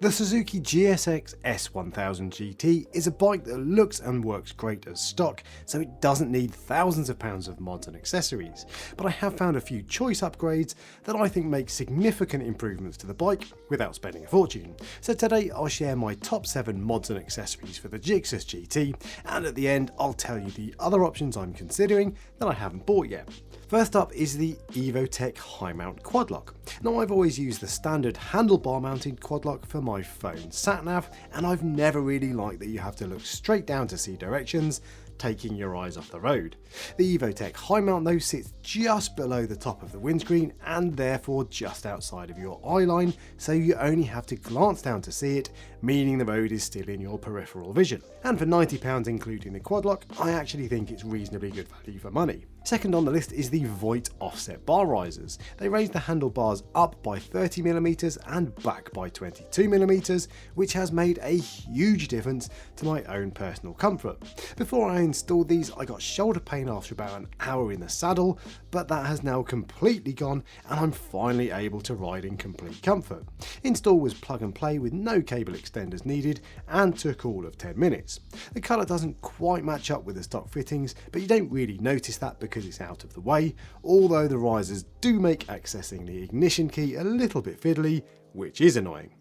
The Suzuki GSX-S 1000 GT is a bike that looks and works great as stock, so it doesn't need thousands of pounds of mods and accessories, but I have found a few choice upgrades that I think make significant improvements to the bike without spending a fortune. So today I'll share my top 7 mods and accessories for the GSX GT, and at the end I'll tell you the other options I'm considering that I haven't bought yet. First up is the Evotech high mount quadlock. Now I've always used the standard handlebar mounted quadlock for my phone sat-nav, and I've never really liked that you have to look straight down to see directions, taking your eyes off the road. The Evotech high mount though sits just below the top of the windscreen and therefore just outside of your eye line, so you only have to glance down to see it, meaning the road is still in your peripheral vision. And for £90 including the quadlock, I actually think it's reasonably good value for money. Second on the list is the Voight offset bar risers. They raise the handlebars up by 30mm and back by 22mm, which has made a huge difference to my own personal comfort. Before I installed these, I got shoulder pain after about an hour in the saddle, but that has now completely gone and I'm finally able to ride in complete comfort. Install was plug and play with no cable extenders needed and took all of 10 minutes. The colour doesn't quite match up with the stock fittings, but you don't really notice that because it's out of the way, although the risers do make accessing the ignition key a little bit fiddly, which is annoying.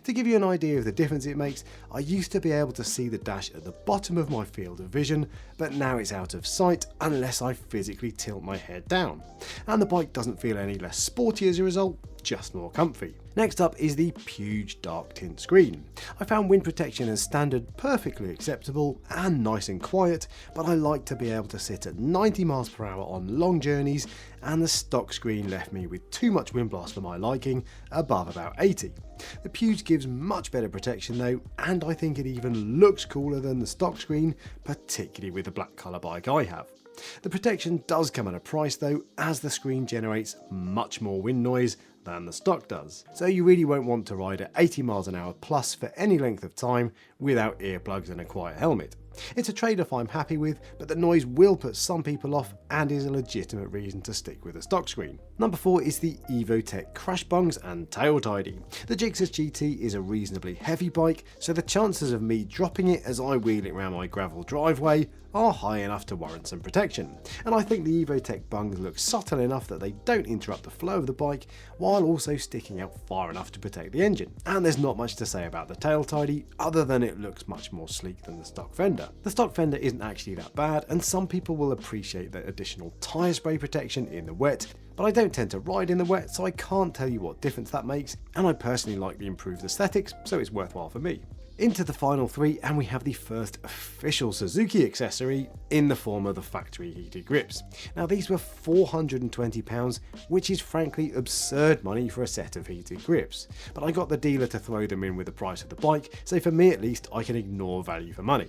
To give you an idea of the difference it makes, I used to be able to see the dash at the bottom of my field of vision, but now it's out of sight unless I physically tilt my head down. And the bike doesn't feel any less sporty as a result, just more comfy. Next up is the Puig dark tint screen. I found wind protection as standard perfectly acceptable and nice and quiet, but I like to be able to sit at 90 miles per hour on long journeys, and the stock screen left me with too much wind blast for my liking, above about 80. The Puig gives much better protection though, and I think it even looks cooler than the stock screen, particularly with the black colour bike I have. The protection does come at a price though, as the screen generates much more wind noise than the stock does. So you really won't want to ride at 80 miles an hour plus for any length of time without earplugs and a quiet helmet. It's a trade-off I'm happy with, but the noise will put some people off and is a legitimate reason to stick with a stock screen. Number 4 is the Evotech crash bungs and tail tidy. The GSX GT is a reasonably heavy bike, so the chances of me dropping it as I wheel it around my gravel driveway are high enough to warrant some protection. And I think the Evotech bungs look subtle enough that they don't interrupt the flow of the bike while also sticking out far enough to protect the engine. And there's not much to say about the tail tidy other than it looks much more sleek than the stock fender. The stock fender isn't actually that bad, and some people will appreciate the additional tyre spray protection in the wet, but I don't tend to ride in the wet, so I can't tell you what difference that makes, and I personally like the improved aesthetics, so it's worthwhile for me. Into the final 3, and we have the first official Suzuki accessory in the form of the factory heated grips. Now these were £420, which is frankly absurd money for a set of heated grips, but I got the dealer to throw them in with the price of the bike, so for me at least I can ignore value for money.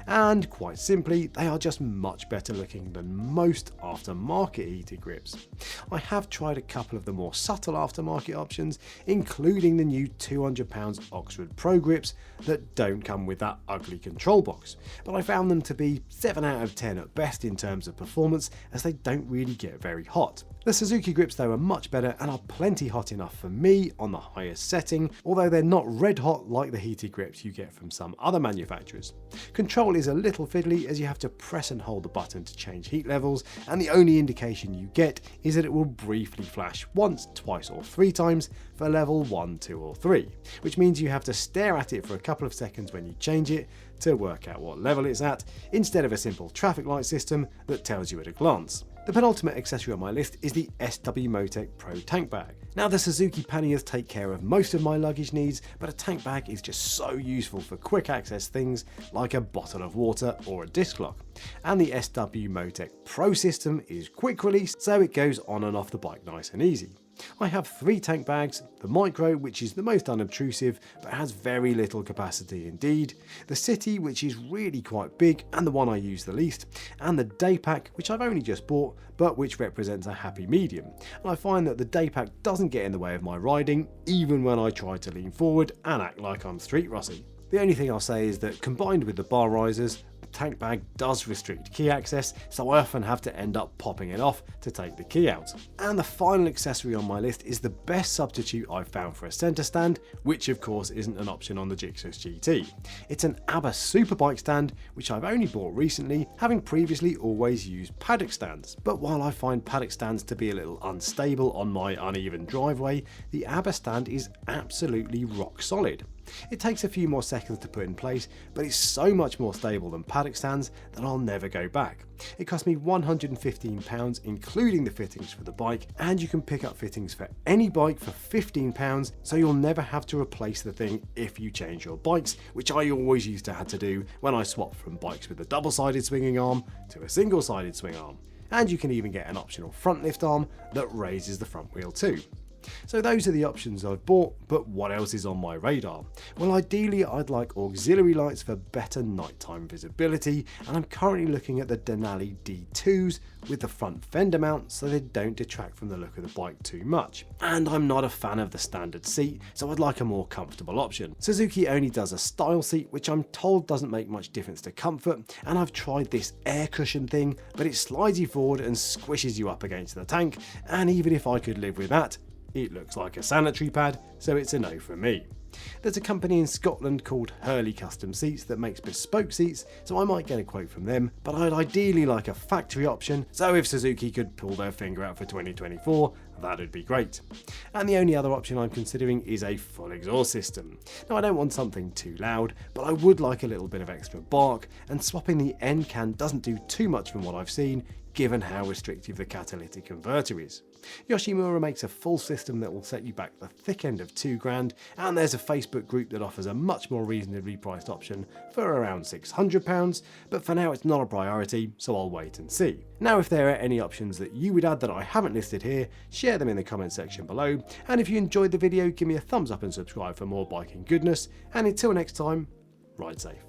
And quite simply, they are just much better looking than most aftermarket heated grips. I have tried a couple of the more subtle aftermarket options, including the new £200 Oxford Pro grips that don't come with that ugly control box, but I found them to be 7 out of 10 at best in terms of performance, as they don't really get very hot. The Suzuki grips though are much better and are plenty hot enough for me on the highest setting, although they're not red hot like the heated grips you get from some other manufacturers. Control is a little fiddly, as you have to press and hold the button to change heat levels, and the only indication you get is that it will briefly flash once, twice or 3 times for level 1, 2 or 3, which means you have to stare at it for a couple of seconds when you change it to work out what level it's at, instead of a simple traffic light system that tells you at a glance. The penultimate accessory on my list is the SW Motech Pro tank bag. Now the Suzuki panniers take care of most of my luggage needs, but a tank bag is just so useful for quick access things like a bottle of water or a disc lock. And the SW Motech Pro system is quick release, so it goes on and off the bike nice and easy. I have 3 tank bags, the Micro, which is the most unobtrusive but has very little capacity indeed, the City, which is really quite big and the one I use the least, and the Day Pack, which I've only just bought but which represents a happy medium. And I find that the Day Pack doesn't get in the way of my riding, even when I try to lean forward and act like I'm street Rossi. The only thing I'll say is that combined with the bar risers, tank bag does restrict key access, so I often have to end up popping it off to take the key out. And the final accessory on my list is the best substitute I've found for a centre stand, which of course isn't an option on the GSX GT. It's an Abba superbike stand, which I've only bought recently, having previously always used paddock stands. But while I find paddock stands to be a little unstable on my uneven driveway, the Abba stand is absolutely rock solid. It takes a few more seconds to put in place, but it's so much more stable than paddock stands that I'll never go back. It cost me £115 including the fittings for the bike, and you can pick up fittings for any bike for £15, so you'll never have to replace the thing if you change your bikes, which I always used to have to do when I swapped from bikes with a double-sided swinging arm to a single-sided swing arm. And you can even get an optional front lift arm that raises the front wheel too. So those are the options I've bought, but what else is on my radar? Well, ideally I'd like auxiliary lights for better nighttime visibility, and I'm currently looking at the Denali D2s with the front fender mount so they don't detract from the look of the bike too much. And I'm not a fan of the standard seat, so I'd like a more comfortable option. Suzuki only does a style seat, which I'm told doesn't make much difference to comfort, and I've tried this air cushion thing, but it slides you forward and squishes you up against the tank, and even if I could live with that, it looks like a sanitary pad, so it's a no from me. There's a company in Scotland called Hurley Custom Seats that makes bespoke seats, so I might get a quote from them, but I'd ideally like a factory option, so if Suzuki could pull their finger out for 2024, that'd be great. And the only other option I'm considering is a full exhaust system. Now, I don't want something too loud, but I would like a little bit of extra bark, and swapping the end can doesn't do too much from what I've seen, given how restrictive the catalytic converter is. Yoshimura makes a full system that will set you back the thick end of £2,000, and there's a Facebook group that offers a much more reasonably priced option for around £600, but for now it's not a priority, so I'll wait and see. Now, if there are any options that you would add that I haven't listed here, share them in the comment section below, and if you enjoyed the video, give me a thumbs up and subscribe for more biking goodness, and until next time, ride safe.